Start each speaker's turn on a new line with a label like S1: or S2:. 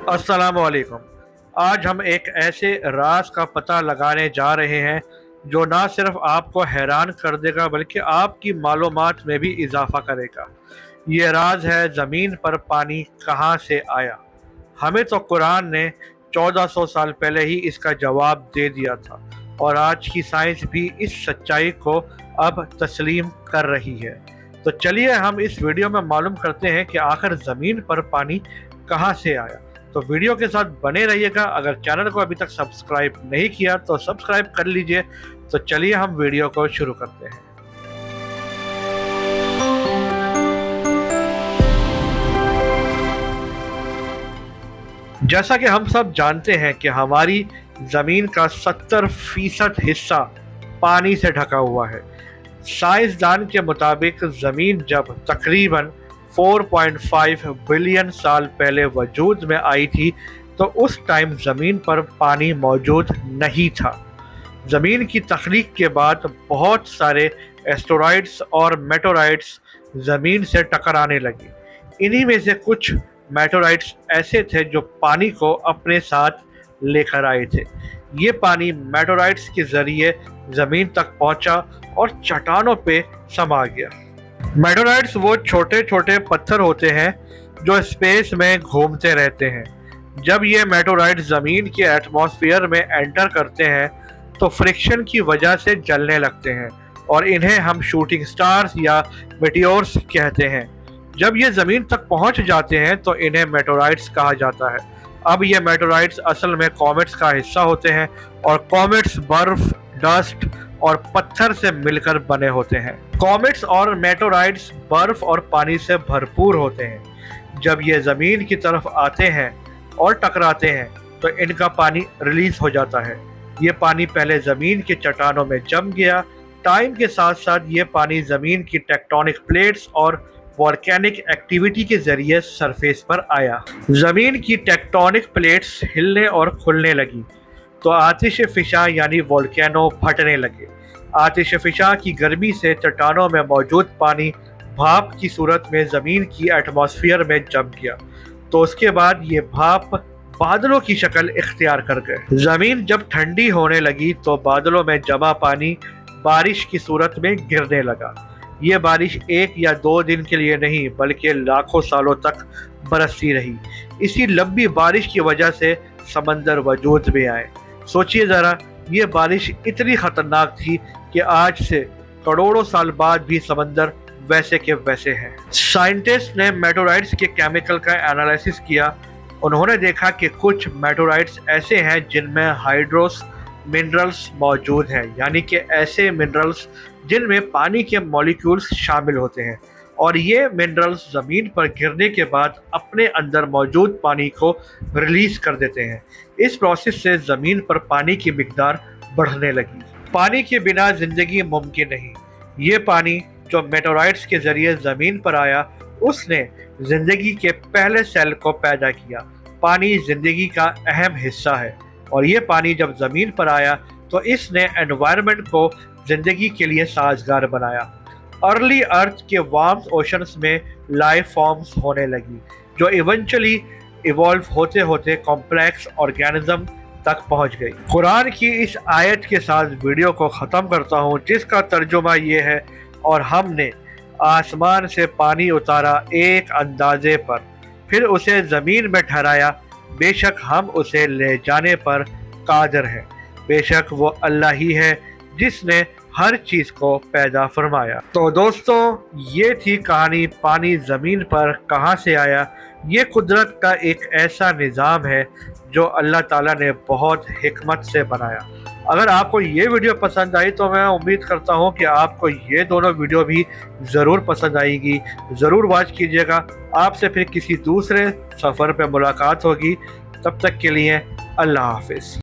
S1: अस्सलाम वालेकुम। आज हम एक ऐसे राज का पता लगाने जा रहे हैं जो ना सिर्फ आपको हैरान कर देगा बल्कि आपकी मालूमात में भी इजाफा करेगा। ये राज है ज़मीन पर पानी कहाँ से आया। हमें तो कुरान ने 1400 साल पहले ही इसका जवाब दे दिया था और आज की साइंस भी इस सच्चाई को अब तस्लीम कर रही है। तो चलिए हम इस वीडियो में मालूम करते हैं कि आखिर ज़मीन पर पानी कहाँ से आया। तो वीडियो के साथ बने रहिएगा। अगर चैनल को अभी तक सब्सक्राइब नहीं किया तो सब्सक्राइब कर लीजिए। तो चलिए हम वीडियो को शुरू करते हैं। जैसा कि हम सब जानते हैं कि हमारी ज़मीन का 70% हिस्सा पानी से ढका हुआ है। साइंसदान के मुताबिक ज़मीन जब तकरीबन 4.5 बिलियन साल पहले वजूद में आई थी तो उस टाइम ज़मीन पर पानी मौजूद नहीं था। ज़मीन की तख्लीक के बाद बहुत सारे एस्टेरॉइड्स और मेटेराइट्स ज़मीन से टकराने लगे। इन्हीं में से कुछ मेटेराइट्स ऐसे थे जो पानी को अपने साथ लेकर आए थे। ये पानी मेटेराइट्स के ज़रिए ज़मीन तक पहुंचा और चट्टानों पे समा गया। मेटेराइट्स वो छोटे छोटे पत्थर होते हैं जो स्पेस में घूमते रहते हैं। जब ये मेटेराइट्स ज़मीन के एटमॉस्फेयर में एंटर करते हैं तो फ्रिक्शन की वजह से जलने लगते हैं और इन्हें हम शूटिंग स्टार्स या मेटियोर्स कहते हैं। जब ये ज़मीन तक पहुंच जाते हैं तो इन्हें मेटेराइट्स कहा जाता है। अब ये मेटेराइट्स असल में कॉमेट्स का हिस्सा होते हैं और कॉमेट्स बर्फ, डस्ट और पत्थर से मिलकर बने होते हैं। कॉमेट्स और मेटेराइट्स बर्फ और पानी से भरपूर होते हैं। जब ये ज़मीन की तरफ आते हैं और टकराते हैं तो इनका पानी रिलीज हो जाता है। ये पानी पहले ज़मीन के चट्टानों में जम गया। टाइम के साथ साथ ये पानी ज़मीन की टेक्टोनिक प्लेट्स और वॉल्केनिक एक्टिविटी के ज़रिए सरफेस पर आया। ज़मीन की टेक्टोनिक प्लेट्स हिलने और खुलने लगी तो आतिश फ़िशा यानी वोल्केनो फटने लगे। आतिश फ़िशा की गर्मी से चट्टानों में मौजूद पानी भाप की सूरत में ज़मीन की एटमॉस्फेयर में जम गया तो उसके बाद ये भाप बादलों की शक्ल इख्तियार कर गए। ज़मीन जब ठंडी होने लगी तो बादलों में जमा पानी बारिश की सूरत में गिरने लगा। ये बारिश 1 या 2 दिन के लिए नहीं बल्कि लाखों सालों तक बरसती रही। इसी लंबी बारिश की वजह से समंदर वजूद में आए। सोचिए ज़रा, ये बारिश इतनी ख़तरनाक थी कि आज से करोड़ों साल बाद भी समंदर वैसे के वैसे हैं। साइंटिस्ट ने मेटेराइट्स के केमिकल का एनालिसिस किया। उन्होंने देखा कि कुछ मेटेराइट्स ऐसे हैं जिनमें हाइड्रोस मिनरल्स मौजूद हैं, यानी कि ऐसे मिनरल्स जिनमें पानी के मॉलिक्यूल्स शामिल होते हैं और ये मिनरल्स ज़मीन पर गिरने के बाद अपने अंदर मौजूद पानी को रिलीज कर देते हैं। इस प्रोसेस से ज़मीन पर पानी की मिकदार बढ़ने लगी। पानी के बिना ज़िंदगी मुमकिन नहीं। ये पानी जो मेटेराइट्स के ज़रिए ज़मीन पर आया उसने ज़िंदगी के पहले सेल को पैदा किया। पानी ज़िंदगी का अहम हिस्सा है और ये पानी जब ज़मीन पर आया तो इसने एनवायरनमेंट को ज़िंदगी के लिए साजगार बनाया। अर्ली अर्थ के वार्म ओशंस में लाइफ फॉर्म्स होने लगी जो इवेंचुअली इवॉल्व होते होते कॉम्प्लेक्स ऑर्गेनिज्म तक पहुंच गई। कुरान की इस आयत के साथ वीडियो को ख़त्म करता हूं जिसका तर्जुमा ये है, और हमने आसमान से पानी उतारा एक अंदाजे पर, फिर उसे ज़मीन में ठहराया, बेशक हम उसे ले जाने पर कादिर हैं। बेशक वो अल्लाह ही है जिसने हर चीज़ को पैदा फरमाया। तो दोस्तों, ये थी कहानी पानी ज़मीन पर कहाँ से आया। ये कुदरत का एक ऐसा निज़ाम है जो अल्लाह ताला ने बहुत हिकमत से बनाया। अगर आपको ये वीडियो पसंद आई तो मैं उम्मीद करता हूँ कि आपको ये दोनों वीडियो भी ज़रूर पसंद आएगी। ज़रूर वॉच कीजिएगा। आपसे फिर किसी दूसरे सफ़र पर मुलाकात होगी। तब तक के लिए अल्लाह हाफ़िज़।